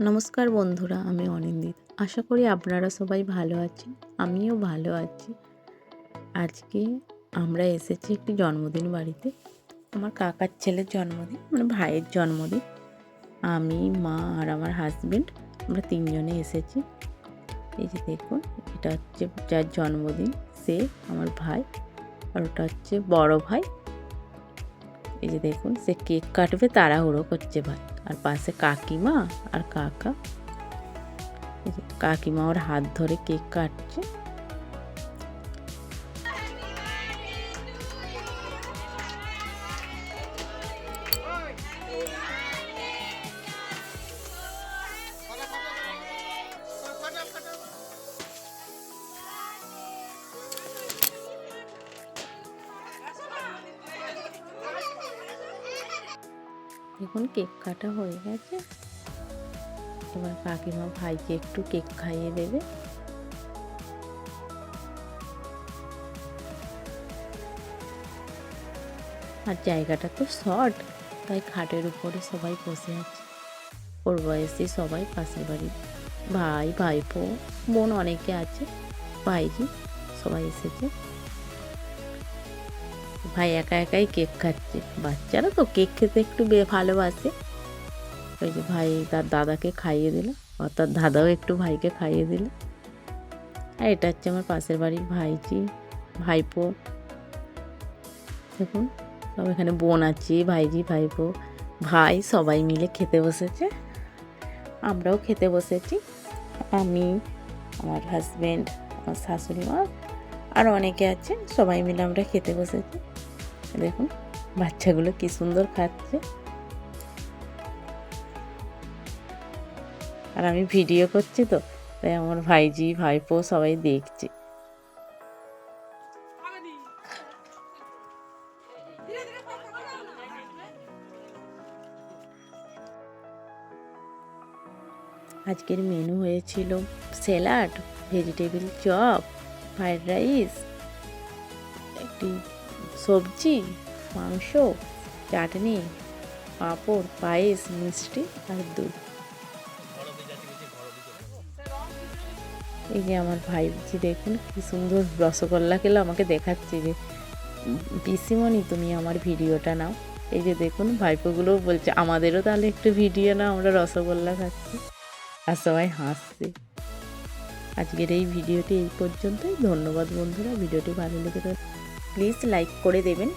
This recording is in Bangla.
নমস্কার বন্ধুরা, আমি অনিন্দিত। আশা করি আপনারা সবাই ভালো আছেন, আমিও ভালো আছি। আজকে আমরা এসেছি একটি জন্মদিন বাড়িতে। আমার কাকার ছেলের জন্মদিন, মানে ভাইয়ের জন্মদিন। আমি, মা আর আমার হাজবেন্ড, আমরা তিনজনে এসেছি। এই যে দেখুন, এটা হচ্ছে যার জন্মদিন, সে আমার ভাই। আর ওটা হচ্ছে বড় ভাই। এই যে দেখুন, সে কেক কাটবে, তাড়াহুড়ো করছে ভাই। আর পাশে কাকিমা আর কাকা। কাকিমা ওর হাত ধরে কেক কাটছে। দেখুন, কেক কাটা হয়ে গেছে। এবার কাকিমা ভাইকে একটু কেক খাইয়ে দেবে। আর জায়গাটা তো শর্ট, তাই খাটের উপরে সবাই বসে আছে। ওর বয়সী সবাই, পাশের বাড়ির ভাই, ভাইপো, বোন অনেকে আছে, ভাইজি সবাই এসেছে। ভাই একা একাই কেক খাচ্ছে। বাচ্চারা তো কেক খেতে একটু ভালোবাসে। ওই যে ভাই তার দাদাকে খাইয়ে দিল, আর তার দাদাও একটু ভাইকে খাইয়ে দিল। আর এটা হচ্ছে আমার পাশের বাড়ির ভাইজি, ভাইপো। দেখুন, সব এখানে বোন আছে, ভাইজি, ভাইপো, ভাই সবাই মিলে খেতে বসেছে। আমরাও খেতে বসেছি। আমি, আমার হাজব্যান্ড, আমার শাশুড়ি মা আর অনেকে আছে, সবাই মিলে আমরা খেতে বসেছি। দেখুন বাচ্চাগুলো কি সুন্দর খাচ্ছে। আর আমি ভিডিও করছি তো, তাই আমার ভাইজি, ভাইপো সবাই দেখছে। আজকের মেনু হয়েছিল salad, vegetable chop, fried rice, একটি সবজি, মাংস, চাটনি, পাঁপড়, পায়েস, মিষ্টি আর দুধ। এই যে আমার ভাইজি, দেখুন কি সুন্দর রসগোল্লা খেলো, আমাকে দেখাচ্ছে যে পিসিমণি তুমি আমার ভিডিওটা নাও। এই যে দেখুন ভাইপোগুলোও বলছে আমাদেরও তাহলে একটু ভিডিও নাও, আমরা রসগোল্লা খাচ্ছি। আর সবাই হাসছে। আজকের এই ভিডিওটি এই পর্যন্তই। ধন্যবাদ বন্ধুরা। ভিডিওটি ভালো লেগে থাকলে প্লিজ লাইক করে দেবেন।